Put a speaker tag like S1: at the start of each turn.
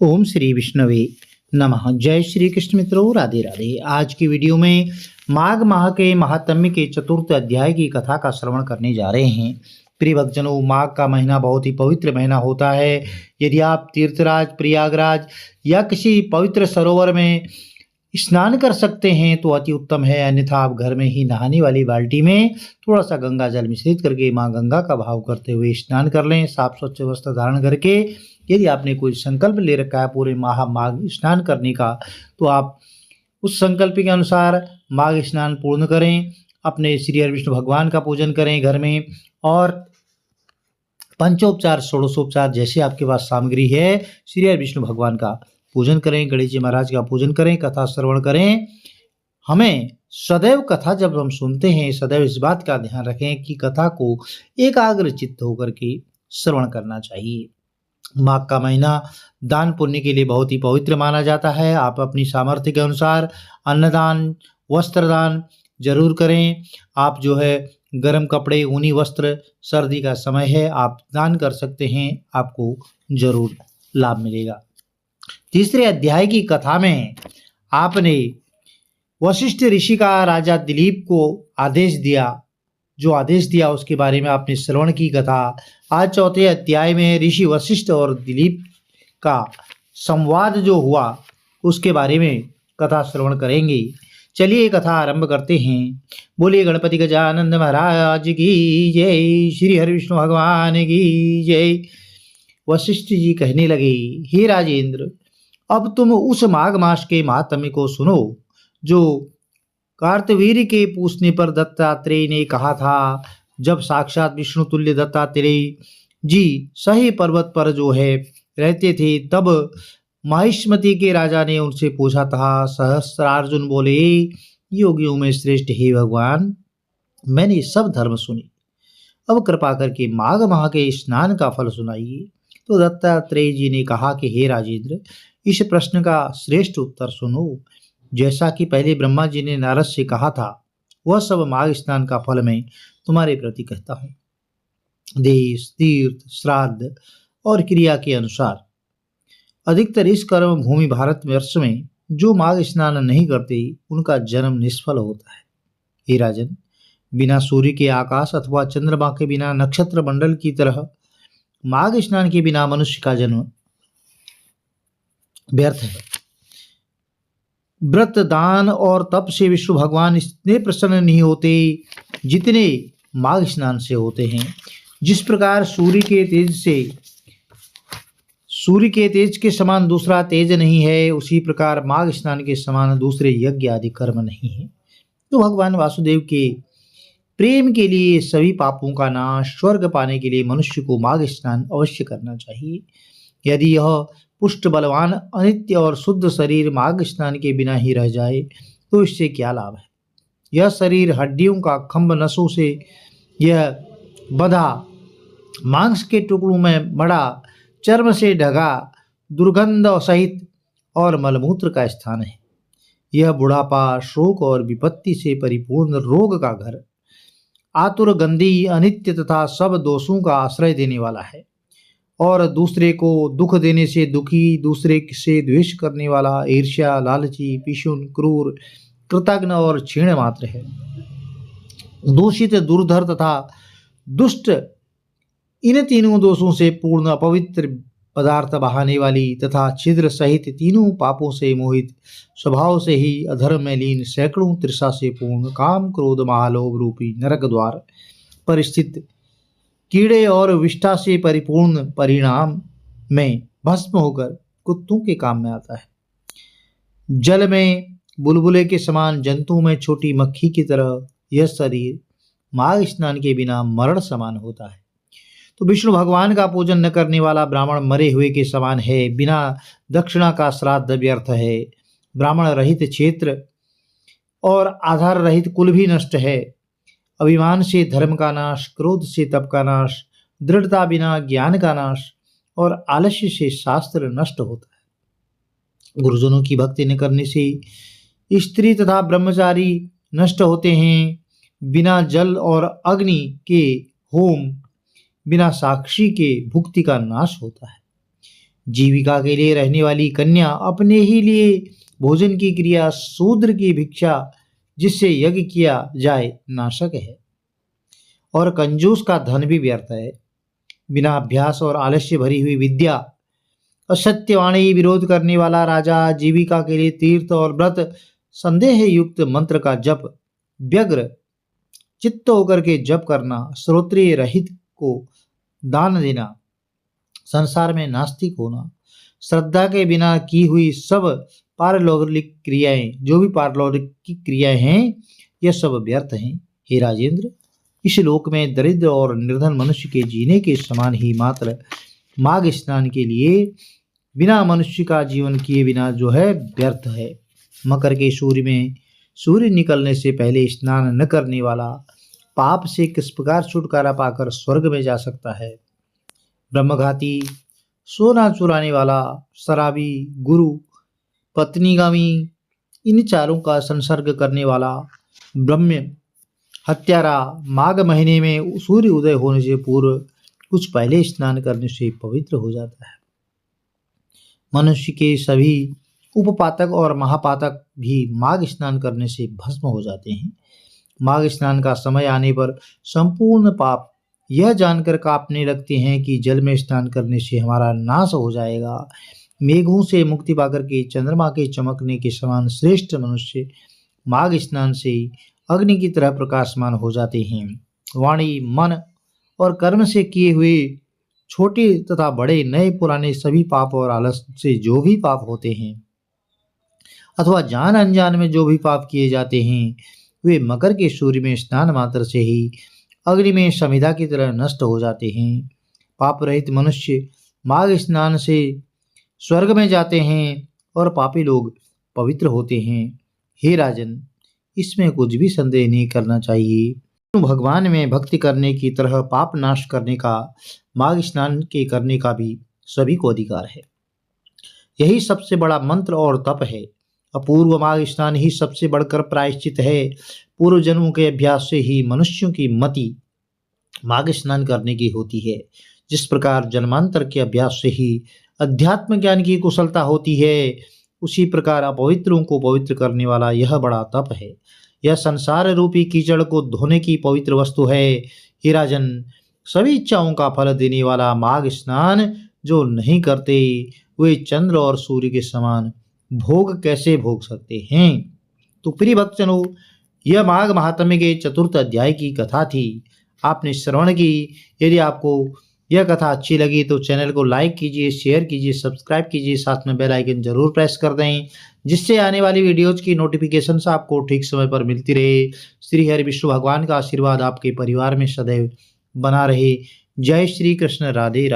S1: ओम श्री विष्णवे नमः। जय श्री कृष्ण मित्रों, राधे राधे। आज की वीडियो में माघ माह के महात्म्य के चतुर्थ अध्याय की कथा का श्रवण करने जा रहे हैं। प्रिय भक्तजनों, माघ का महीना बहुत ही पवित्र महीना होता है। यदि आप तीर्थराज, प्रयागराज या किसी पवित्र सरोवर में स्नान कर सकते हैं तो अति उत्तम है, अन्यथा आप घर में ही नहाने वाली बाल्टी में थोड़ा सा गंगा जल मिश्रित करके माँ गंगा का भाव करते हुए स्नान कर लें। साफ स्वच्छ वस्त्र धारण करके यदि आपने कोई संकल्प ले रखा है पूरे माघ स्नान करने का, तो आप उस संकल्प के अनुसार माघ स्नान पूर्ण करें। अपने श्री हरि विष्णु भगवान का पूजन करें घर में, और पंचोपचार षोडशोपचार जैसे आपके पास सामग्री है, श्री हरि विष्णु भगवान का पूजन करें, गणेश जी महाराज का पूजन करें, कथा श्रवण करें। हमें सदैव कथा जब हम सुनते हैं, सदैव इस बात का ध्यान रखें कि कथा को एकाग्र चित्त होकर के श्रवण करना चाहिए। माघ का महीना दान पुण्य के लिए बहुत ही पवित्र माना जाता है। आप अपनी सामर्थ्य के अनुसार अन्नदान, वस्त्रदान जरूर करें। आप जो है गर्म कपड़े, ऊनी वस्त्र, सर्दी का समय है, आप दान कर सकते हैं, आपको जरूर लाभ मिलेगा। तीसरे अध्याय की कथा में आपने वशिष्ठ ऋषि का राजा दिलीप को आदेश दिया, जो आदेश दिया उसके बारे में आपने श्रवण की कथा। आज चौथे अध्याय में ऋषि वशिष्ठ और दिलीप का संवाद जो हुआ उसके बारे में कथा श्रवण करेंगे। चलिए कथा आरंभ करते हैं। बोलिए गणपति गजानन महाराज की जय, श्री हरि विष्णु भगवान की जय। वशिष्ठ जी कहने लगे, हे राजेंद्र, अब तुम उस माघ मास के महात्म्य को सुनो जो कार्तवीर्य के पूछने पर दत्तात्रेय ने कहा था। जब साक्षात विष्णु तुल्य दत्तात्रेय जी सही पर्वत पर जो है रहते थे, तब माहिष्मति के राजा ने उनसे पूछा था। सहस्त्रार्जुन बोले, योगियों में श्रेष्ठ हे भगवान, मैंने सब धर्म सुने, अब कृपा करके माघ माह के स्नान का फल सुनाइए। तो दत्तात्रेय जी ने कहा कि हे राजेंद्र, इस प्रश्न का श्रेष्ठ उत्तर सुनो। जैसा कि पहले ब्रह्मा जी ने नारद से कहा था, वह सब माघ स्नान का फल मैं तुम्हारे प्रति कहता हूँ। देश, तीर्थ, श्राद्ध और क्रिया के अनुसार अधिकतर इस कर्म भूमि भारतवर्ष में जो माघ स्नान नहीं करते, उनका जन्म निष्फल होता है। हे राजन, बिना सूर्य के आकाश अथवा चंद्रमा के बिना नक्षत्र मंडल की तरह माघ स्नान के बिना मनुष्य का जन्म व्यर्थ है। व्रत, दान और तप से विष्णु भगवान इतने प्रसन्न नहीं होते जितने माघ स्नान से होते हैं। जिस प्रकार सूर्य के तेज के समान दूसरा तेज नहीं है, उसी प्रकार माघ स्नान के समान दूसरे यज्ञ आदि कर्म नहीं है। तो भगवान वासुदेव के प्रेम के लिए सभी पापों का नाश, स्वर्ग पाने के लिए मनुष्य को माघ स्नान अवश्य करना चाहिए। यदि यह पुष्ट, बलवान, अनित्य और शुद्ध शरीर माघ स्नान के बिना ही रह जाए तो इससे क्या लाभ है। यह शरीर हड्डियों का खंभ, नसों से यह बंधा, मांस के टुकड़ों में मड़ा, चर्म से ढगा, दुर्गंध सहित और मलमूत्र का स्थान है। यह बुढ़ापा, शोक और विपत्ति से परिपूर्ण रोग का घर, आतुर, गंदी, अनित्य तथा सब दोषों का आश्रय देने वाला है, और दूसरे को दुख देने से दुखी, दूसरे से द्वेष करने वाला, ईर्ष्या, लालची, पिशुन, क्रूर, कृतघ्न और क्षीण मात्र है। दूषित, दुर्धर तथा दुष्ट, इन तीनों दोषों से पूर्ण, अपवित्र पदार्थ बहाने वाली तथा छिद्र सहित तीनों पापों से मोहित, स्वभाव से ही अधर्म में लीन, सैकड़ों तृषा से पूर्ण, काम, क्रोध, महालोभ रूपी नरक द्वार पर स्थित, कीड़े और विष्ठा से परिपूर्ण, परिणाम में भस्म होकर कुत्तों के काम में आता है। जल में बुलबुले के समान, जंतु में छोटी मक्खी की तरह यह शरीर माघ स्नान के बिना मरण समान होता है। तो विष्णु भगवान का पूजन न करने वाला ब्राह्मण मरे हुए के समान है। बिना दक्षिणा का श्राद्ध व्यर्थ है। ब्राह्मण रहित क्षेत्र और आधार रहित कुल भी नष्ट है। अभिमान से धर्म का नाश, क्रोध से तप का नाश, दृढ़ता बिना ज्ञान का नाश और आलस्य से शास्त्र नष्ट होता है। गुरुजनों की भक्ति न करने से स्त्री तथा ब्रह्मचारी नष्ट होते हैं। बिना जल और अग्नि के होम, बिना साक्षी के भुक्ति का नाश होता है। जीविका के लिए रहने वाली कन्या अपने ही लिए भोजन की क्रिया, शूद्र की भिक्षा जिससे यज्ञ किया जाए नाशक है, और कंजूस का धन भी व्यर्थ है। बिना अभ्यास और आलस्य भरी हुई विद्या, असत्यवाणी विरोध करने वाला राजा, जीविका के लिए तीर्थ और व्रत, संदेह युक्त मंत्र का जप, व्यग्र चित्त होकर के जप करना, श्रोत्रिय रहित को दान देना, संसार में नास्तिक होना, श्रद्धा के बिना की हुई सब पारलौकिक क्रियाएं, जो भी पारलौकिक क्रियाएं हैं, यह सब व्यर्थ हैं। हे राजेंद्र, इस लोक में दरिद्र और निर्धन मनुष्य के जीने के समान ही मात्र माघ स्नान के लिए बिना मनुष्य का जीवन किए बिना जो है व्यर्थ है। मकर के सूर्य में सूर्य निकलने से पहले स्नान न करने वाला पाप से किस प्रकार छुटकारा पाकर स्वर्ग में जा सकता है। ब्रह्मघाती, सोना चुराने वाला, शराबी, गुरु पत्नीगामी, इन चारों का संसर्ग करने वाला, ब्रह्म हत्यारा माघ महीने में सूर्य उदय होने से पूर्व कुछ पहले स्नान करने से पवित्र हो जाता है। मनुष्य के सभी उपपातक और महापातक भी माघ स्नान करने से भस्म हो जाते हैं। माघ स्नान का समय आने पर संपूर्ण पाप यह जानकर कांपने लगते हैं कि जल में स्नान करने से हमारा नाश हो जाएगा। मेघों से मुक्ति पाकर के चंद्रमा के चमकने के समान श्रेष्ठ मनुष्य माघ स्नान से अग्नि की तरह प्रकाशमान हो जाते हैं। वाणी, मन और कर्म से किए हुए छोटे तथा बड़े, नए पुराने सभी पाप और आलस से जो भी पाप होते हैं अथवा जान अनजान में जो भी पाप किए जाते हैं, वे मकर के सूर्य में स्नान मात्र से ही अग्नि में समिधा की तरह नष्ट हो जाते हैं। पाप रहित मनुष्य माघ स्नान से स्वर्ग में जाते हैं और पापी लोग पवित्र होते हैं। हे राजन, इसमें कुछ भी संदेह नहीं करना चाहिए। भगवान में भक्ति करने की तरह पाप नाश करने का, माघ स्नान के करने का भी सभी को अधिकार है। यही सबसे बड़ा मंत्र और तप है। अपूर्व माघ स्नान ही सबसे बढ़कर प्रायश्चित है। पूर्व जन्मों के अभ्यास से ही मनुष्यों की मति माघ स्नान करने की होती है। जिस प्रकार जन्मांतर के अभ्यास से ही अध्यात्म ज्ञान की कुशलता होती है, उसी प्रकार अपवित्रों को पवित्र करने वाला यह बड़ा तप है। यह संसार रूपी कीचड़ को धोने की पवित्र वस्तु है। हे राजन, सभी इच्छाओं का फल देने वाला माघ स्नान जो नहीं करते, वे चंद्र और सूर्य के समान भोग कैसे भोग सकते हैं। तो प्रिय भक्तजनों, यह माघ महात्म्य के चतुर्थ अध्याय की कथा थी। आपने श्रवण की। यदि आपको यह कथा अच्छी लगी तो चैनल को लाइक कीजिए, शेयर कीजिए, सब्सक्राइब कीजिए, साथ में बेल आइकन जरूर प्रेस कर दें, जिससे आने वाली वीडियोज की नोटिफिकेशंस आपको ठीक समय पर मिलती रहे। श्री हरि विष्णु भगवान का आशीर्वाद आपके परिवार में सदैव बना रहे। जय श्री कृष्ण। राधे राधे।